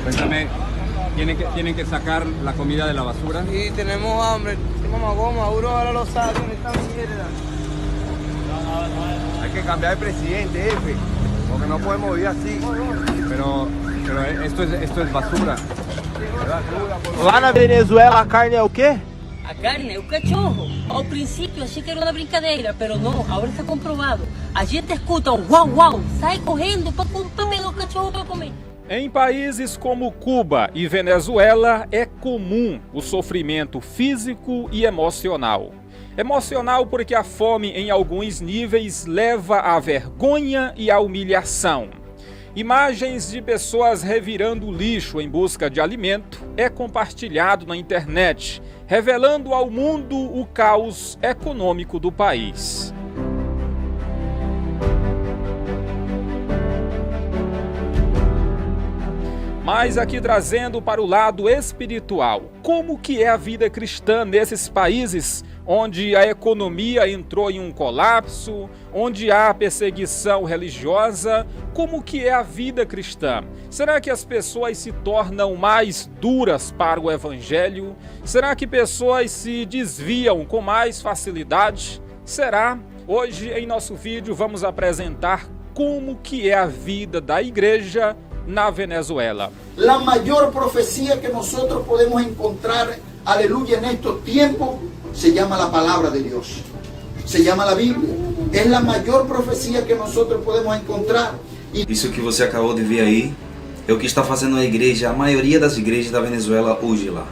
Cuéntame, ¿tienen que sacar la comida de la basura? Y tenemos hambre, tenemos goma, Maduro ahora lo sabe, no está mierda. Hay que cambiar de presidente, jefe, porque no podemos vivir así. Pero esto es basura. Lá na Venezuela a carne é o quê? A carne é o cachorro. Ao princípio achei que era uma brincadeira, pero não, agora está comprovado. A gente escuta um uau uau, sai correndo para pegar o cachorro para comer. Em países como Cuba e Venezuela é comum o sofrimento físico e emocional. Emocional porque a fome em alguns níveis leva à vergonha e à humilhação. Imagens de pessoas revirando lixo em busca de alimento é compartilhado na internet, revelando ao mundo o caos econômico do país. Mas aqui trazendo para o lado espiritual, como que é a vida cristã nesses países onde a economia entrou em um colapso, onde há perseguição religiosa, como que é a vida cristã? Será que as pessoas se tornam mais duras para o evangelho? Será que pessoas se desviam com mais facilidade? Será? Hoje em nosso vídeo vamos apresentar como que é a vida da igreja na Venezuela. La mayor profecía que nosotros podemos encontrar, aleluya, en estos tiempos, se llama la palabra de Dios. Se llama la Biblia. Es la mayor profecía que nosotros podemos encontrar. Isso que você acabou de ver aí é o que está fazendo a igreja, a maioria das igrejas da Venezuela hoje lá.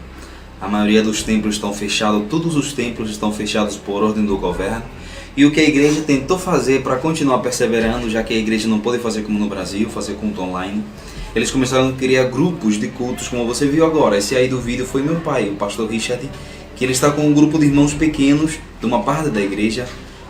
A maioria dos templos estão fechados, todos os templos estão fechados por ordem do governo. E o que a igreja tentou fazer para continuar perseverando, já que a igreja não pode fazer como no Brasil, fazer culto online, eles começaram a criar grupos de cultos, como você viu agora. Esse aí do vídeo foi meu pai, o pastor Richard, que ele está com um grupo de irmãos pequenos, de uma parte da igreja,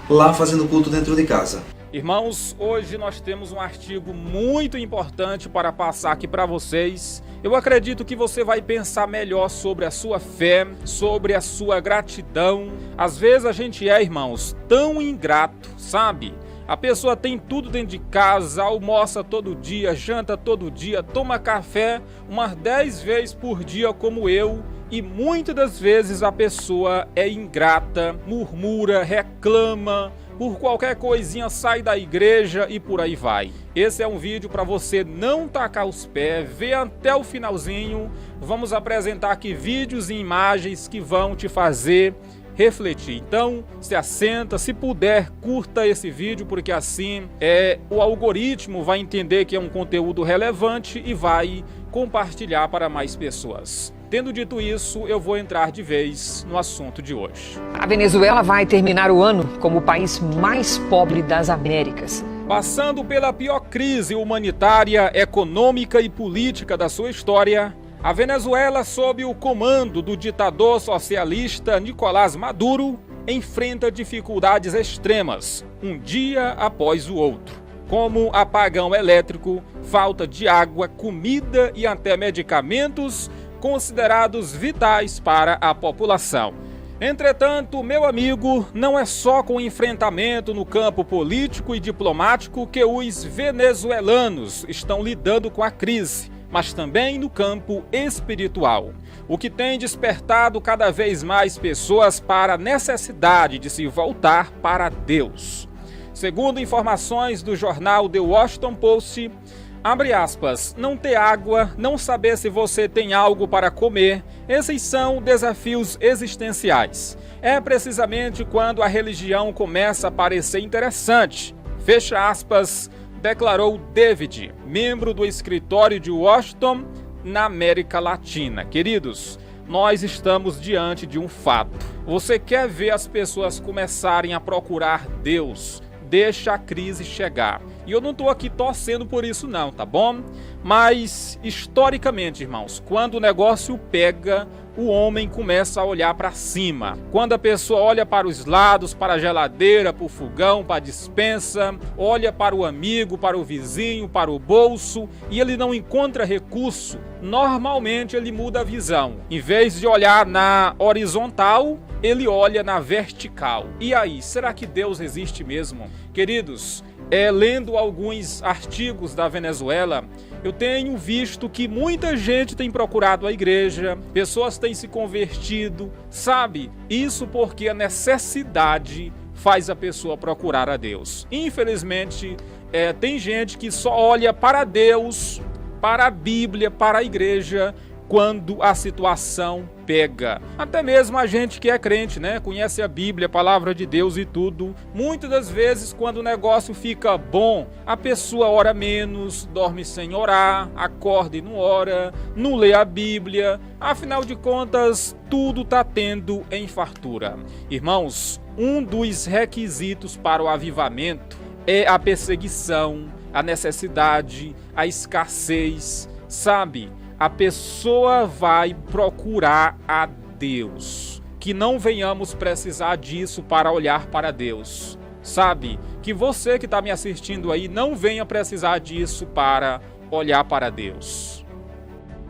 lá fazendo culto dentro de casa. Irmãos, hoje nós temos um artigo muito importante para passar aqui para vocês. Eu acredito que você vai pensar melhor sobre a sua fé, sobre a sua gratidão. Às vezes a gente é, irmãos, tão ingrato, sabe? A pessoa tem tudo dentro de casa, almoça todo dia, janta todo dia, toma café umas 10 vezes por dia como eu. E muitas das vezes a pessoa é ingrata, murmura, reclama, por qualquer coisinha sai da igreja e por aí vai. Esse é um vídeo para você não tacar os pés, ver até o finalzinho. Vamos apresentar aqui vídeos e imagens que vão te fazer refletir. Então, se assenta, se puder, curta esse vídeo, porque assim o algoritmo vai entender que é um conteúdo relevante e vai compartilhar para mais pessoas. Tendo dito isso, eu vou entrar de vez no assunto de hoje. A Venezuela vai terminar o ano como o país mais pobre das Américas. Passando pela pior crise humanitária, econômica e política da sua história, a Venezuela, sob o comando do ditador socialista Nicolás Maduro, enfrenta dificuldades extremas, um dia após o outro, como apagão elétrico, falta de água, comida e até medicamentos considerados vitais para a população. Entretanto, meu amigo, não é só com o enfrentamento no campo político e diplomático que os venezuelanos estão lidando com a crise, mas também no campo espiritual, o que tem despertado cada vez mais pessoas para a necessidade de se voltar para Deus. Segundo informações do jornal The Washington Post, abre aspas, não ter água, não saber se você tem algo para comer, esses são desafios existenciais. É precisamente quando a religião começa a parecer interessante, fecha aspas, declarou David, membro do escritório de Washington na América Latina. Queridos, nós estamos diante de um fato. Você quer ver as pessoas começarem a procurar Deus? Deixa a crise chegar. E eu não estou aqui torcendo por isso não, tá bom? Mas, historicamente, irmãos, quando o negócio pega, o homem começa a olhar para cima. Quando a pessoa olha para os lados, para a geladeira, para o fogão, para a despensa, olha para o amigo, para o vizinho, para o bolso, e ele não encontra recurso, normalmente ele muda a visão. Em vez de olhar na horizontal, ele olha na vertical. E aí, será que Deus existe mesmo? Queridos, lendo alguns artigos da Venezuela, eu tenho visto que muita gente tem procurado a igreja, pessoas têm se convertido, sabe? Isso porque a necessidade faz a pessoa procurar a Deus. Infelizmente, tem gente que só olha para Deus, para a Bíblia, para a igreja, quando a situação pega. Até mesmo a gente que é crente, né? Conhece a Bíblia, a palavra de Deus e tudo. Muitas das vezes, quando o negócio fica bom, a pessoa ora menos, dorme sem orar, acorda e não ora, não lê a Bíblia. Afinal de contas, tudo está tendo em fartura. Irmãos, um dos requisitos para o avivamento é a perseguição, a necessidade, a escassez, sabe? A pessoa vai procurar a Deus. Que não venhamos precisar disso para olhar para Deus. Sabe? Que você que está me assistindo aí não venha precisar disso para olhar para Deus.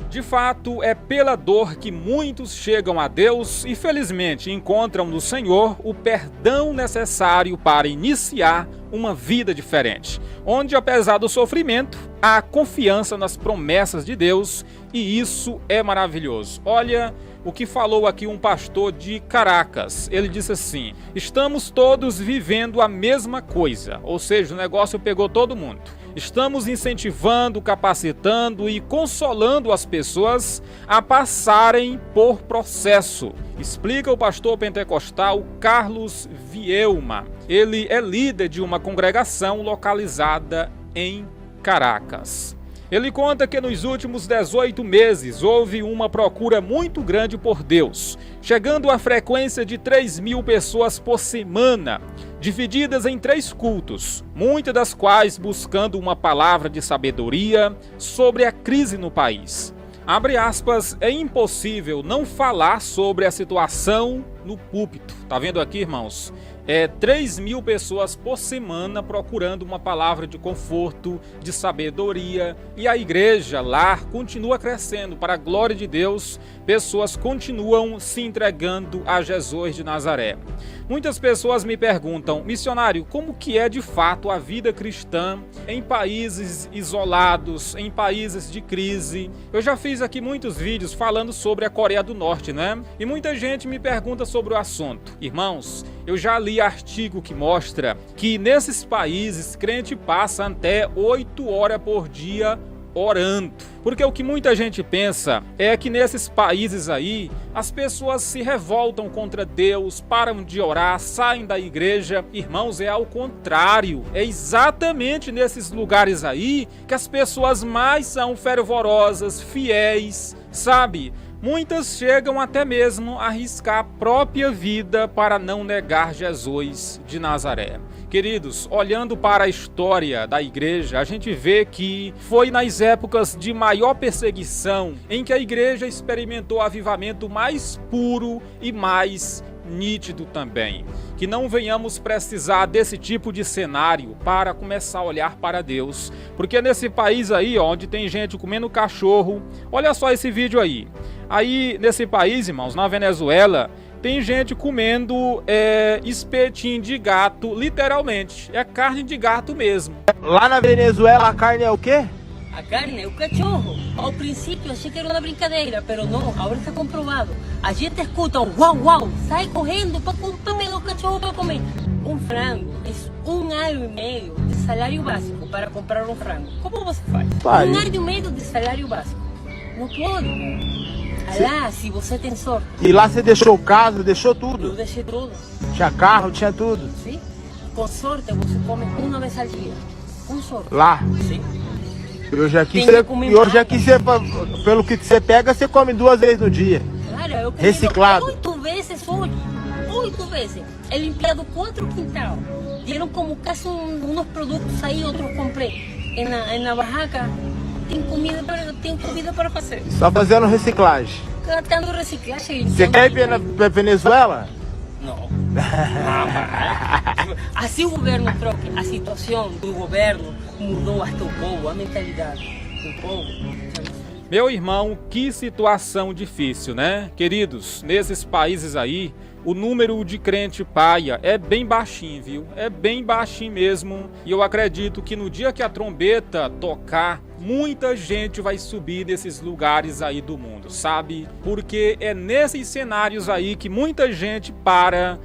De fato, é pela dor que muitos chegam a Deus e felizmente encontram no Senhor o perdão necessário para iniciar uma vida diferente, onde apesar do sofrimento, há confiança nas promessas de Deus e isso é maravilhoso. Olha o que falou aqui um pastor de Caracas, ele disse assim: estamos todos vivendo a mesma coisa, ou seja, o negócio pegou todo mundo. Estamos incentivando, capacitando e consolando as pessoas a passarem por processo, explica o pastor pentecostal Carlos Vielma. Ele é líder de uma congregação localizada em Caracas. Ele conta que nos últimos 18 meses houve uma procura muito grande por Deus, chegando à frequência de 3.000 pessoas por semana, divididas em 3 cultos, muitas das quais buscando uma palavra de sabedoria sobre a crise no país. Abre aspas, é impossível não falar sobre a situação no púlpito. Tá vendo aqui, irmãos? 3.000 pessoas por semana procurando uma palavra de conforto, de sabedoria. E a igreja lá continua crescendo. Para a glória de Deus, pessoas continuam se entregando a Jesus de Nazaré. Muitas pessoas me perguntam, missionário, como que é de fato a vida cristã em países isolados, em países de crise? Eu já fiz aqui muitos vídeos falando sobre a Coreia do Norte, né? E muita gente me pergunta sobre o assunto. Irmãos, eu já li artigo que mostra que nesses países crente passa até 8 horas por dia orando. Porque o que muita gente pensa é que nesses países aí, as pessoas se revoltam contra Deus, param de orar, saem da igreja. Irmãos, é ao contrário. É exatamente nesses lugares aí que as pessoas mais são fervorosas, fiéis, sabe? Muitas chegam até mesmo a arriscar a própria vida para não negar Jesus de Nazaré. Queridos, olhando para a história da igreja, a gente vê que foi nas épocas de maior perseguição em que a igreja experimentou o avivamento mais puro e mais nítido também. Que não venhamos precisar desse tipo de cenário para começar a olhar para Deus. Porque nesse país aí, onde tem gente comendo cachorro, olha só esse vídeo aí. Aí, nesse país, irmãos, na Venezuela, tem gente comendo espetinho de gato, literalmente. É carne de gato mesmo. Lá na Venezuela a carne é o quê? A carne é o cachorro. Ao princípio achei que era uma brincadeira, pero não, agora está comprovado. A gente escuta um uau, uau, sai correndo para comprar o cachorro para comer. Um frango é 1,5 ano de salário básico para comprar um frango. Como você faz? 1,5 ano de salário básico. Não pode. Lá, se você tem sorte. E lá você deixou casa, deixou tudo? Eu deixei tudo. Tinha carro, tinha tudo? Sim. Com sorte você come uma vez ao dia. Com sorte. Lá? Sim. Hoje aqui você, pelo que você pega, você come 2 vezes no dia. Claro, eu comi reciclado. 8 vezes hoje. 8 vezes. He limpiado 4 quintal. Dieron como casi unos productos aí, outros comprei. Na barraca. Tem comida para fazer. Só fazendo reciclagem. Tratando reciclagem. Você quer ir para Venezuela? Não. Assim o governo troca. A situação do governo mudou até o povo, a mentalidade do povo. Meu irmão, que situação difícil, né? Queridos, nesses países aí, o número de crente paia é bem baixinho, viu? É bem baixinho mesmo. E eu acredito que no dia que a trombeta tocar, muita gente vai subir nesses lugares aí do mundo, sabe? Porque é nesses cenários aí que muita gente para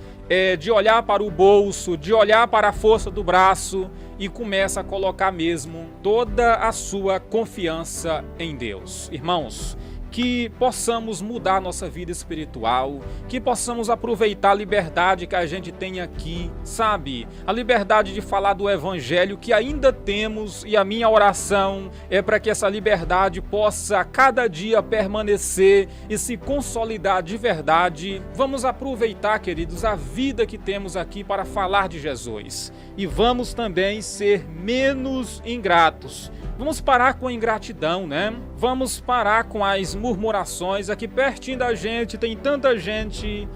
de olhar para o bolso, de olhar para a força do braço e começa a colocar mesmo toda a sua confiança em Deus. Irmãos, que possamos mudar nossa vida espiritual, que possamos aproveitar a liberdade que a gente tem aqui, sabe? A liberdade de falar do evangelho que ainda temos, e a minha oração é para que essa liberdade possa cada dia permanecer e se consolidar de verdade. Vamos aproveitar, queridos, a vida que temos aqui para falar de Jesus. E vamos também ser menos ingratos. Vamos parar com a ingratidão, né? Vamos parar com as murmurações. Aqui pertinho da gente tem tanta gente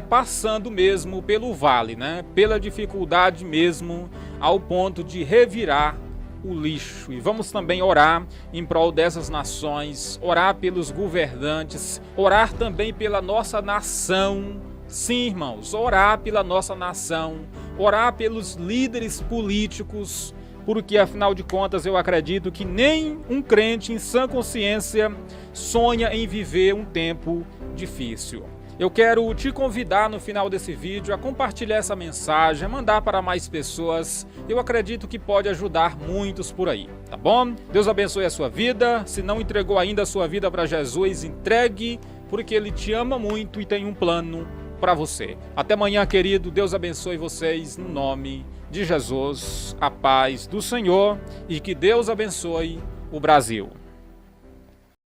passando mesmo pelo vale, né? Pela dificuldade mesmo, ao ponto de revirar o lixo. E vamos também orar em prol dessas nações, orar pelos governantes, orar também pela nossa nação. Sim, irmãos, orar pela nossa nação, orar pelos líderes políticos, porque afinal de contas eu acredito que nem um crente em sã consciência sonha em viver um tempo difícil. Eu quero te convidar no final desse vídeo a compartilhar essa mensagem, a mandar para mais pessoas. Eu acredito que pode ajudar muitos por aí, tá bom? Deus abençoe a sua vida. Se não entregou ainda a sua vida para Jesus, entregue, porque Ele te ama muito e tem um plano para você. Até amanhã, querido. Deus abençoe vocês no nome de Jesus. A paz do Senhor e que Deus abençoe o Brasil.